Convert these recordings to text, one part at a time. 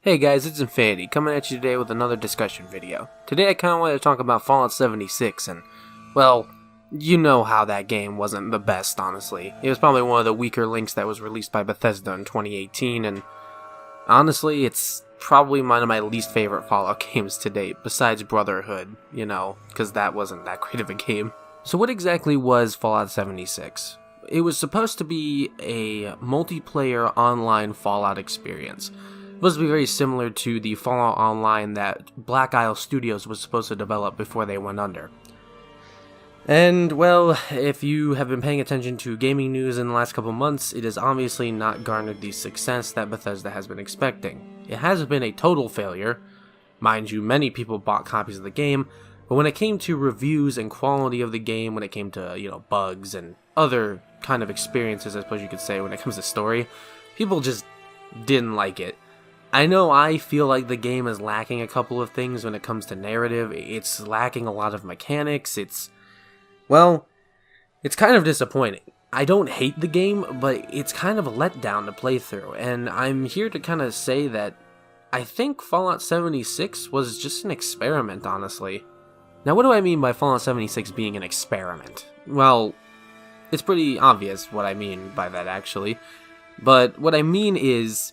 Hey guys, it's Infinity, coming at you today with another discussion video. Today I kinda wanted to talk about Fallout 76 and, well, you know how that game wasn't the best, honestly. It was probably one of the weaker links that was released by Bethesda in 2018, and honestly, it's probably one of my least favorite Fallout games to date, besides Brotherhood, you know, because that wasn't that great of a game. So what exactly was Fallout 76? It was supposed to be a multiplayer online Fallout experience. It was supposed to be very similar to the Fallout Online that Black Isle Studios was supposed to develop before they went under. And, well, if you have been paying attention to gaming news in the last couple months, it has obviously not garnered the success that Bethesda has been expecting. It has been a total failure. Mind you, many people bought copies of the game, but when it came to reviews and quality of the game, when it came to, bugs and other kind of experiences, I suppose you could say, when it comes to story, people just didn't like it. I know I feel like the game is lacking a couple of things when it comes to narrative. It's lacking a lot of mechanics. It's kind of disappointing. I don't hate the game, but it's kind of a letdown to play through, and I'm here to kind of say that I think Fallout 76 was just an experiment, honestly. Now, what do I mean by Fallout 76 being an experiment? Well, it's pretty obvious what I mean by that, actually. But what I mean is,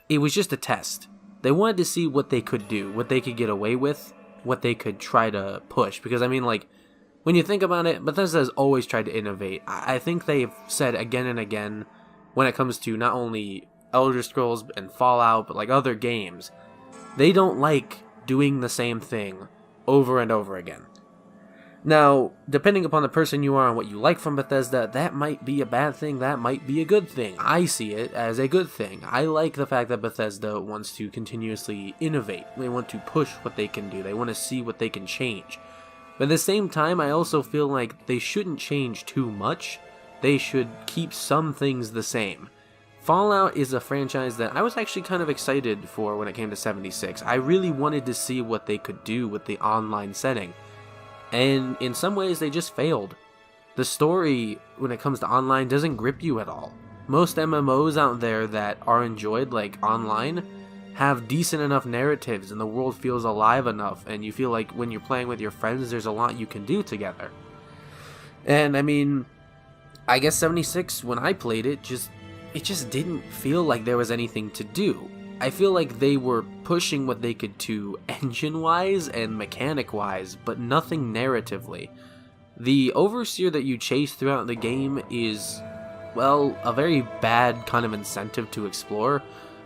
it was just a test. They wanted to see what they could do, what they could get away with, what they could try to push. Because, when you think about it, Bethesda has always tried to innovate. I think they've said again and again, when it comes to not only Elder Scrolls and Fallout, but other games, they don't like doing the same thing over and over again. Now, depending upon the person you are and what you like from Bethesda, that might be a bad thing, that might be a good thing. I see it as a good thing. I like the fact that Bethesda wants to continuously innovate. They want to push what they can do. They want to see what they can change. But at the same time, I also feel like they shouldn't change too much. They should keep some things the same. Fallout is a franchise that I was actually kind of excited for when it came to 76. I really wanted to see what they could do with the online setting. And in some ways, they just failed. The story, when it comes to online, doesn't grip you at all. Most MMOs out there that are enjoyed, online, have decent enough narratives and the world feels alive enough, and you feel like when you're playing with your friends, there's a lot you can do together. And, I guess 76, when I played it just didn't feel like there was anything to do. I feel like they were pushing what they could do engine-wise and mechanic-wise, but nothing narratively. The Overseer that you chase throughout the game is, a very bad kind of incentive to explore,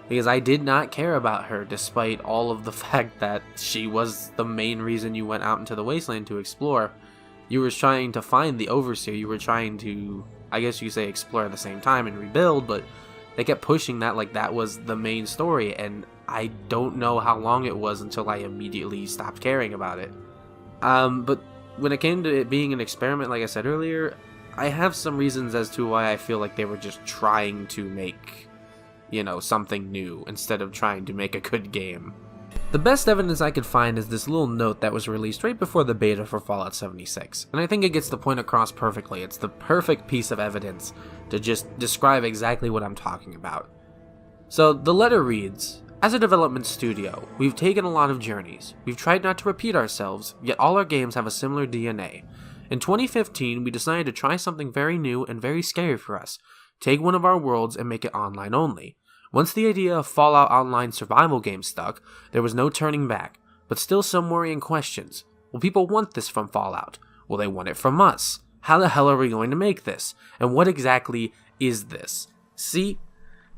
because I did not care about her, despite all of the fact that she was the main reason you went out into the wasteland to explore. You were trying to find the Overseer, you were trying to, I guess you could say, explore at the same time and rebuild, but they kept pushing that like that was the main story, and I don't know how long it was until I immediately stopped caring about it. But when it came to it being an experiment, like I said earlier, I have some reasons as to why I feel like they were just trying to make, something new instead of trying to make a good game. The best evidence I could find is this little note that was released right before the beta for Fallout 76, and I think it gets the point across perfectly. It's the perfect piece of evidence to just describe exactly what I'm talking about. So the letter reads, "As a development studio, we've taken a lot of journeys. We've tried not to repeat ourselves, yet all our games have a similar DNA. In 2015, we decided to try something very new and very scary for us. Take one of our worlds and make it online only. Once the idea of Fallout Online survival game stuck, there was no turning back, but still some worrying questions. Will people want this from Fallout? Will they want it from us? How the hell are we going to make this? And what exactly is this?" See,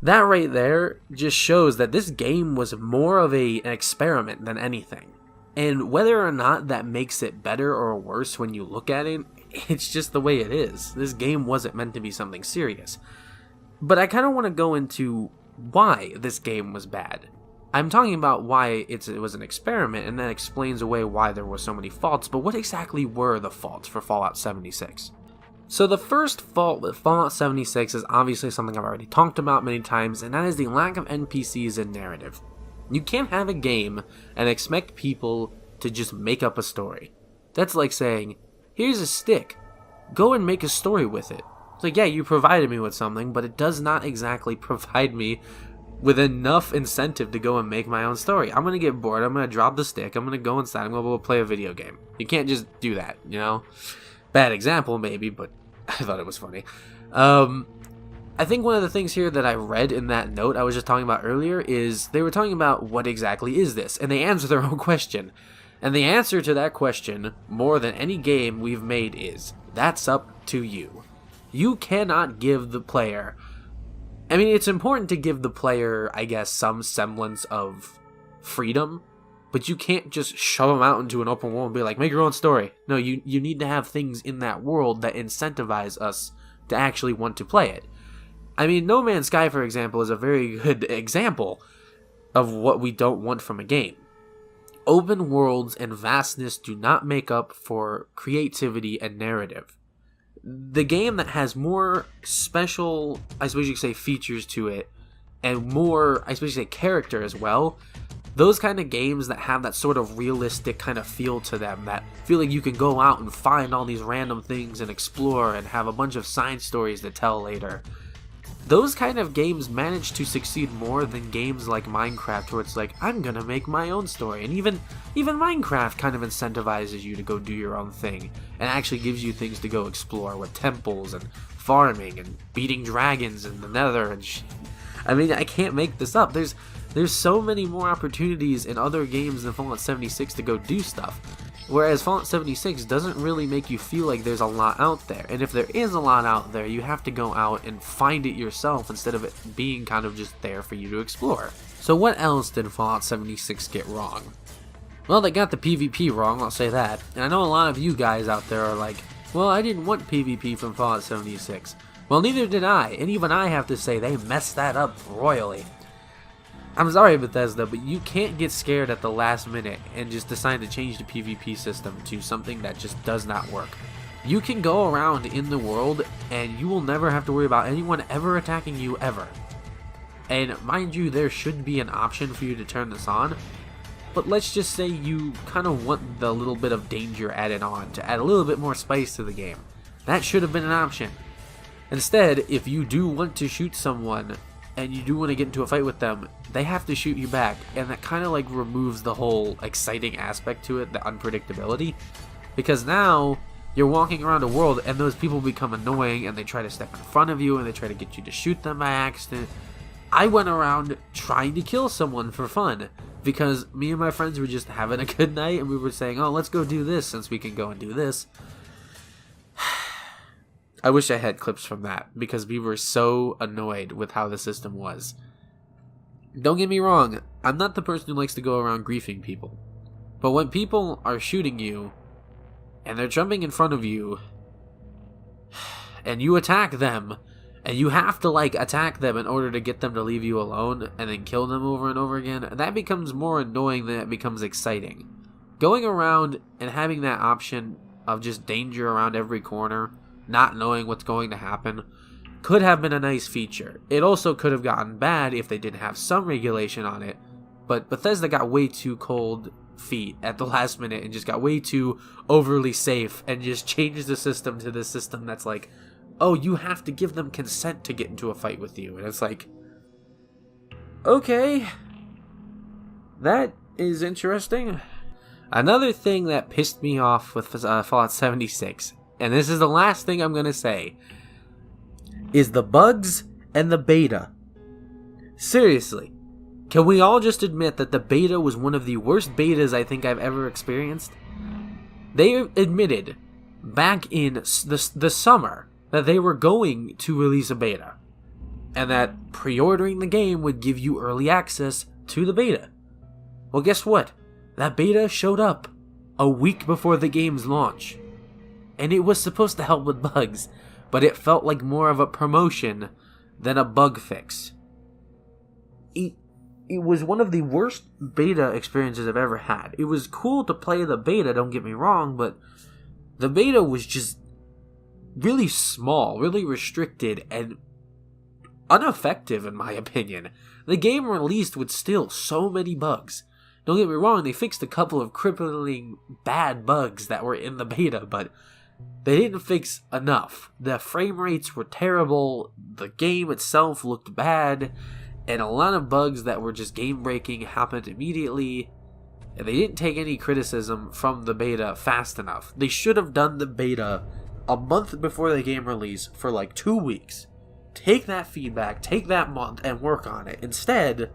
that right there just shows that this game was more of an experiment than anything. And whether or not that makes it better or worse when you look at it, it's just the way it is. This game wasn't meant to be something serious. But I kind of want to go into why this game was bad. I'm talking about why it was an experiment, and that explains away why there were so many faults, but what exactly were the faults for Fallout 76? So the first fault with Fallout 76 is obviously something I've already talked about many times, and that is the lack of NPCs and narrative. You can't have a game and expect people to just make up a story. That's like saying, here's a stick, go and make a story with it. It's like, yeah, you provided me with something, but it does not exactly provide me with enough incentive to go and make my own story. I'm gonna get bored, I'm gonna drop the stick, I'm gonna go inside, I'm gonna go play a video game. You can't just do that, you know? Bad example maybe, but I thought it was funny. I think one of the things here that I read in that note I was just talking about earlier is they were talking about what exactly is this, and they answer their own question. And the answer to that question, more than any game we've made, is, that's up to you. You cannot give the player... I mean, it's important to give the player, I guess, some semblance of freedom, but you can't just shove them out into an open world and be like, make your own story. No, you need to have things in that world that incentivize us to actually want to play it. I mean, No Man's Sky, for example, is a very good example of what we don't want from a game. Open worlds and vastness do not make up for creativity and narrative. The game that has more special, I suppose you could say, features to it, and more, I suppose you could say, character as well, those kind of games that have that sort of realistic kind of feel to them, that feel like you can go out and find all these random things and explore and have a bunch of side stories to tell later. Those kind of games manage to succeed more than games like Minecraft, where it's like, I'm gonna make my own story. And even Minecraft kind of incentivizes you to go do your own thing, and actually gives you things to go explore with temples and farming and beating dragons in the nether and shit. I mean, I can't make this up. There's so many more opportunities in other games than Fallout 76 to go do stuff. Whereas Fallout 76 doesn't really make you feel like there's a lot out there. And if there is a lot out there, you have to go out and find it yourself instead of it being kind of just there for you to explore. So what else did Fallout 76 get wrong? Well, they got the PvP wrong, I'll say that. And I know a lot of you guys out there are like, well, I didn't want PvP from Fallout 76. Well, neither did I, and even I have to say they messed that up royally. I'm sorry, Bethesda, but you can't get scared at the last minute and just decide to change the PvP system to something that just does not work. You can go around in the world and you will never have to worry about anyone ever attacking you ever. And mind you, there should be an option for you to turn this on, but let's just say you kind of want the little bit of danger added on to add a little bit more spice to the game. That should have been an option. Instead, if you do want to shoot someone and you do want to get into a fight with them, they have to shoot you back, and that kind of like removes the whole exciting aspect to it, the unpredictability, because now you're walking around a world and those people become annoying and they try to step in front of you and they try to get you to shoot them by accident. I went around trying to kill someone for fun because me and my friends were just having a good night and we were saying, oh, let's go do this since we can go and do this. I wish I had clips from that, because we were so annoyed with how the system was. Don't get me wrong, I'm not the person who likes to go around griefing people. But when people are shooting you, and they're jumping in front of you, and you attack them, and you have to attack them in order to get them to leave you alone, and then kill them over and over again, that becomes more annoying than it becomes exciting. Going around and having that option of just danger around every corner, not knowing what's going to happen, could have been a nice feature. It also could have gotten bad if they didn't have some regulation on it, but Bethesda got way too cold feet at the last minute and just got way too overly safe and just changed the system to this system that's like, oh, you have to give them consent to get into a fight with you. And it's like, okay, that is interesting. Another thing that pissed me off with Fallout 76, and this is the last thing I'm going to say, is the bugs and the beta. Seriously, can we all just admit that the beta was one of the worst betas I think I've ever experienced? They admitted back in the summer that they were going to release a beta, and that pre-ordering the game would give you early access to the beta. Well, guess what? That beta showed up a week before the game's launch. And it was supposed to help with bugs, but it felt like more of a promotion than a bug fix. It was one of the worst beta experiences I've ever had. It was cool to play the beta, don't get me wrong, but the beta was just really small, really restricted, and ineffective in my opinion. The game released with still so many bugs. Don't get me wrong, they fixed a couple of crippling bad bugs that were in the beta, but they didn't fix enough. The frame rates were terrible, the game itself looked bad, And a lot of bugs that were just game breaking happened immediately. And they didn't take any criticism from the beta fast enough. They should have done the beta a month before the game release for like 2 weeks. Take that feedback, take that month, and work on it. Instead,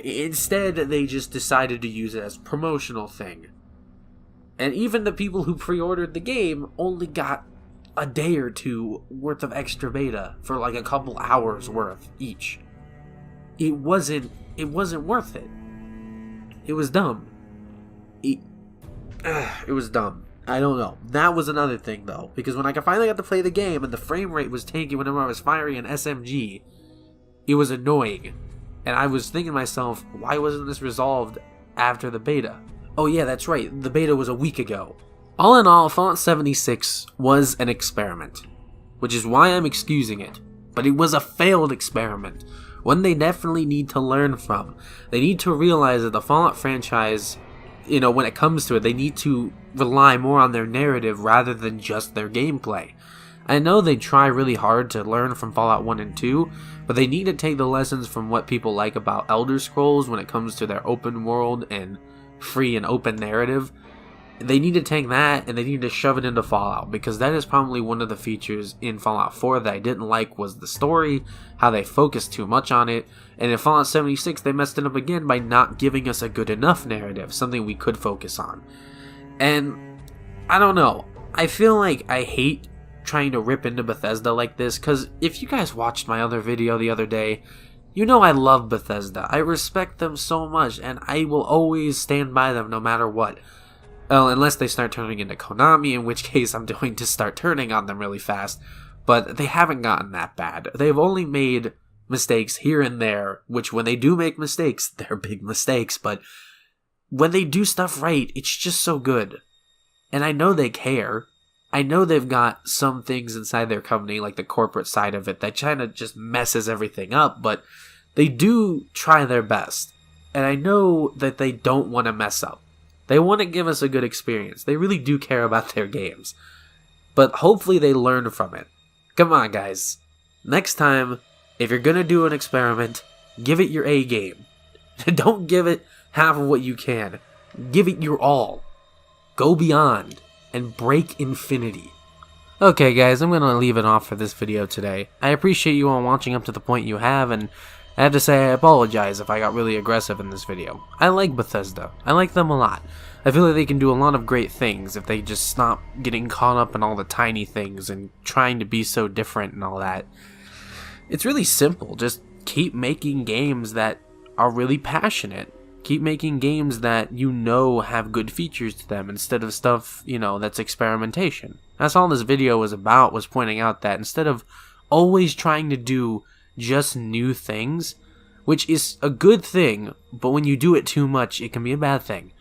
they just decided to use it as a promotional thing. And even the people who pre-ordered the game only got a day or two worth of extra beta for like a couple hours worth each. It wasn't worth it. It was dumb. It was dumb. I don't know. That was another thing though, because when I finally got to play the game and the frame rate was tanky whenever I was firing an SMG, it was annoying. And I was thinking to myself, why wasn't this resolved after the beta? Oh yeah, that's right, the beta was a week ago. All in all, Fallout 76 was an experiment, which is why I'm excusing it. But it was a failed experiment, one they definitely need to learn from. They need to realize that the Fallout franchise, when it comes to it, they need to rely more on their narrative rather than just their gameplay. I know they try really hard to learn from Fallout 1 and 2, but they need to take the lessons from what people like about Elder Scrolls when it comes to their open world and free and open narrative. They need to take that and they need to shove it into Fallout, because that is probably one of the features in Fallout 4 that I didn't like, was the story, how they focused too much on it, and in Fallout 76 they messed it up again by not giving us a good enough narrative, something we could focus on. And I don't know, I feel like I hate trying to rip into Bethesda like this, because if you guys watched my other video the other day, you know I love Bethesda. I respect them so much, and I will always stand by them no matter what. Well, unless they start turning into Konami, in which case I'm going to start turning on them really fast. But they haven't gotten that bad. They've only made mistakes here and there, which when they do make mistakes, they're big mistakes. But when they do stuff right, it's just so good. And I know they care. I know they've got some things inside their company, like the corporate side of it, that kind of just messes everything up. But they do try their best. And I know that they don't want to mess up. They want to give us a good experience. They really do care about their games. But hopefully they learn from it. Come on, guys. Next time, if you're going to do an experiment, give it your A game. Don't give it half of what you can. Give it your all. Go beyond and break infinity. Okay, guys, I'm going to leave it off for this video today. I appreciate you all watching up to the point you have, and I have to say I apologize if I got really aggressive in this video. I like Bethesda. I like them a lot. I feel like they can do a lot of great things if they just stop getting caught up in all the tiny things and trying to be so different and all that. It's really simple. Just keep making games that are really passionate. Keep making games that have good features to them instead of stuff, that's experimentation. That's all this video was about, was pointing out that instead of always trying to do just new things, which is a good thing, but when you do it too much, it can be a bad thing.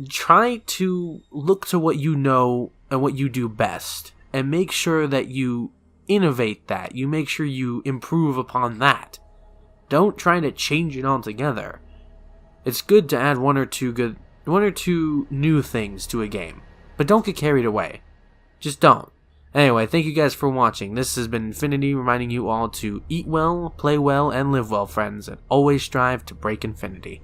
Try to look to what you know and what you do best, and make sure that you innovate that. You make sure you improve upon that. Don't try to change it altogether. It's good to add one or two new things to a game, but don't get carried away. Just don't. Anyway, thank you guys for watching. This has been Infinity, reminding you all to eat well, play well, and live well, friends, and always strive to break infinity.